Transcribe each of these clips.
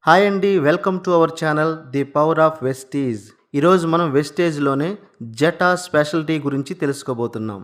Hi అండి, welcome to our channel the power of Vestige. ఈరోజు మనం వెస్టేజ్లోనే జటా స్పెషాలిటీ గురించి తెలుసుకోబోతున్నాం.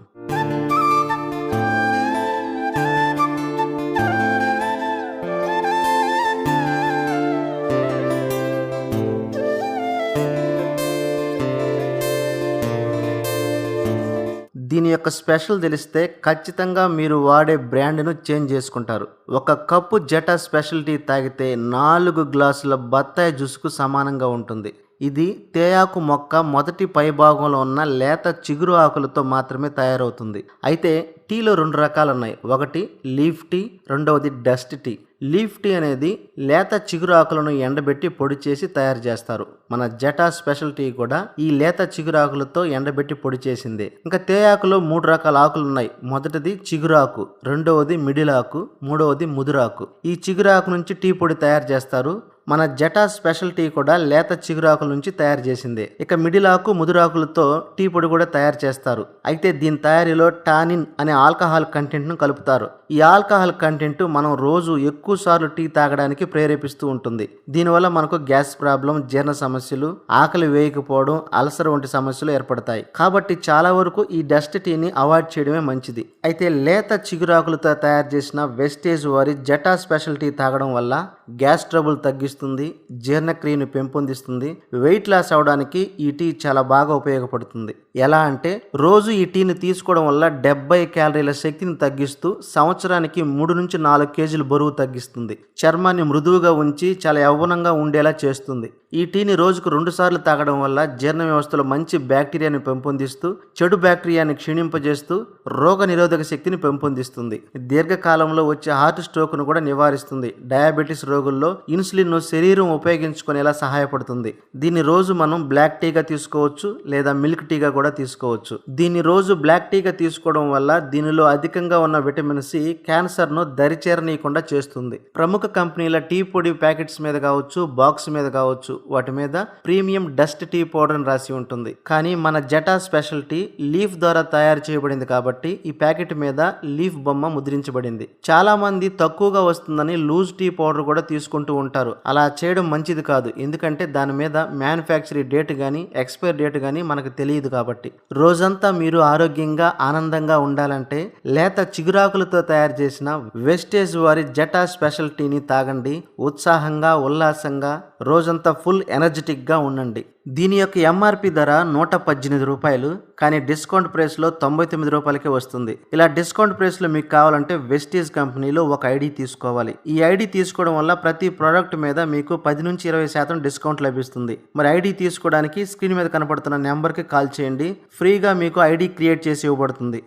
దీని యొక్క స్పెషల్ తెలిస్తే ఖచ్చితంగా మీరు వాడే బ్రాండ్ను చేంజ్ చేసుకుంటారు. ఒక కప్పు జటా స్పెషాలిటీ తాగితే 4 గ్లాసుల బత్తాయి జ్యూస్కు సమానంగా ఉంటుంది. ఇది తేయాకు మొక్క మొదటి పైభాగంలో ఉన్న లేత చిగురు ఆకులతో మాత్రమే తయారవుతుంది. అయితే టీలో 2 రకాలు ఉన్నాయి. ఒకటి లీఫ్ టీ, రెండవది డస్ట్ టీ. లీఫ్ టీ అనేది లేత చిగురు ఆకులను ఎండబెట్టి పొడి చేసి తయారు చేస్తారు. మన జటా స్పెషల్ టీ కూడా ఈ లేత చిగురు ఆకులతో ఎండబెట్టి పొడి చేసిందే. ఇంకా తేయాకులో 3 రకాల ఆకులు ఉన్నాయి. మొదటిది చిగురు ఆకు, రెండవది మిడిల్ ఆకు, మూడవది ముదురాకు. ఈ చిగురు ఆకు నుంచి టీ పొడి తయారు చేస్తారు. మన జటా స్పెషల్ టీ కూడా లేత చిగురాకుల నుంచి తయారు చేసిందే. ఇక మిడిల్ ఆకు, ముదురాకులతో టీ పొడి కూడా తయారు చేస్తారు. అయితే దీని తయారీలో టానిన్ అనే ఆల్కహాల్ కంటెంట్ ను కలుపుతారు. ఈ ఆల్కహాల్ కంటెంట్ మనం రోజు ఎక్కువ సార్లు టీ తాగడానికి ప్రేరేపిస్తూ ఉంటుంది. దీనివల్ల మనకు గ్యాస్ ప్రాబ్లం, జీర్ణ సమస్యలు, ఆకలి వేయకపోవడం, అల్సర్ వంటి సమస్యలు ఏర్పడతాయి. కాబట్టి చాలా వరకు ఈ డస్ట్ టీని అవాయిడ్ చేయడమే మంచిది. అయితే లేత చిగురాకులతో తయారు చేసిన వెస్టేజ్ వారి జటా స్పెషల్ టీ తాగడం వల్ల గ్యాస్ ట్రబుల్ తగ్గిస్తుంది, జీర్ణక్రియను పెంపొందిస్తుంది. వెయిట్ లాస్ అవడానికి ఈ టీ చాలా బాగా ఉపయోగపడుతుంది. ఎలా అంటే రోజు ఈ టీని తీసుకోవడం వల్ల 70 క్యాలరీల శక్తిని తగ్గిస్తూ సంవత్సరానికి 3 నుంచి 4 కేజీలు బరువు తగ్గిస్తుంది. చర్మాన్ని మృదువుగా ఉంచి చాలా యవ్వనంగా ఉండేలా చేస్తుంది. ఈ టీని రోజుకు 2 సార్లు తాగడం వల్ల జీర్ణ వ్యవస్థలో మంచి బ్యాక్టీరియాని పెంపొందిస్తూ, చెడు బ్యాక్టీరియాని క్షీణింపజేస్తూ రోగ నిరోధక శక్తిని పెంపొందిస్తుంది. దీర్ఘకాలంలో వచ్చే హార్ట్ స్ట్రోక్ను కూడా నివారిస్తుంది. డయాబెటీస్ రోగుల్లో ఇన్సులిన్ను శరీరం ఉపయోగించుకునేలా సహాయపడుతుంది. దీన్ని రోజు మనం బ్లాక్ టీగా తీసుకోవచ్చు లేదా మిల్క్ టీగా కూడా తీసుకోవచ్చు. దీన్ని రోజు బ్లాక్ టీగా తీసుకోవడం వల్ల దీనిలో అధికంగా ఉన్న విటమిన్ సి క్యాన్సర్ను దరిచేరనీయకుండా చేస్తుంది. ప్రముఖ కంపెనీల టీ పొడి ప్యాకెట్స్ మీద కావచ్చు, బాక్స్ మీద కావచ్చు, వాటి మీద ప్రీమియం డస్ట్ టీ పౌడర్ అని రాసి ఉంటుంది. కానీ మన జటా స్పెషల్ టీ లీఫ్ ద్వారా తయారు చేయబడింది కాబట్టి ఈ ప్యాకెట్ మీద లీఫ్ బొమ్మ ముద్రించబడింది. చాలా మంది తక్కువగా వస్తుందని లూజ్ టీ పౌడర్ కూడా తీసుకుంటూ ఉంటారు. అలా చేయడం మంచిది కాదు. ఎందుకంటే దాని మీద మ్యానుఫ్యాక్చరీ డేట్ గానీ ఎక్స్పైర్ డేట్ గానీ మనకు తెలియదు. కాబట్టి రోజంతా మీరు ఆరోగ్యంగా ఆనందంగా ఉండాలంటే లేత చిగురాకులతో తయారు చేసిన వెస్టేజ్ వారి జటా స్పెషల్ టీని తాగండి. ఉత్సాహంగా, ఉల్లాసంగా రోజంతా ఫుల్ ఎనర్జెటిక్ గా ఉండండి. దీని యొక్క ఎంఆర్పి ధర 118 రూపాయలు, కానీ డిస్కౌంట్ ప్రైస్ లో 99 రూపాయలకే వస్తుంది. ఇలా డిస్కౌంట్ ప్రైస్ లో మీకు కావాలంటే వెస్టేజ్ కంపెనీలో ఒక ఐడి తీసుకోవాలి. ఈ ఐడి తీసుకోవడం వల్ల ప్రతి ప్రోడక్ట్ మీద మీకు 10 నుంచి 20% డిస్కౌంట్ లభిస్తుంది. మరి ఐడి తీసుకోవడానికి స్క్రీన్ మీద కనపడుతున్న నెంబర్కి కాల్ చేయండి. ఫ్రీగా మీకు ఐడి క్రియేట్ చేసి ఇవ్వబడుతుంది.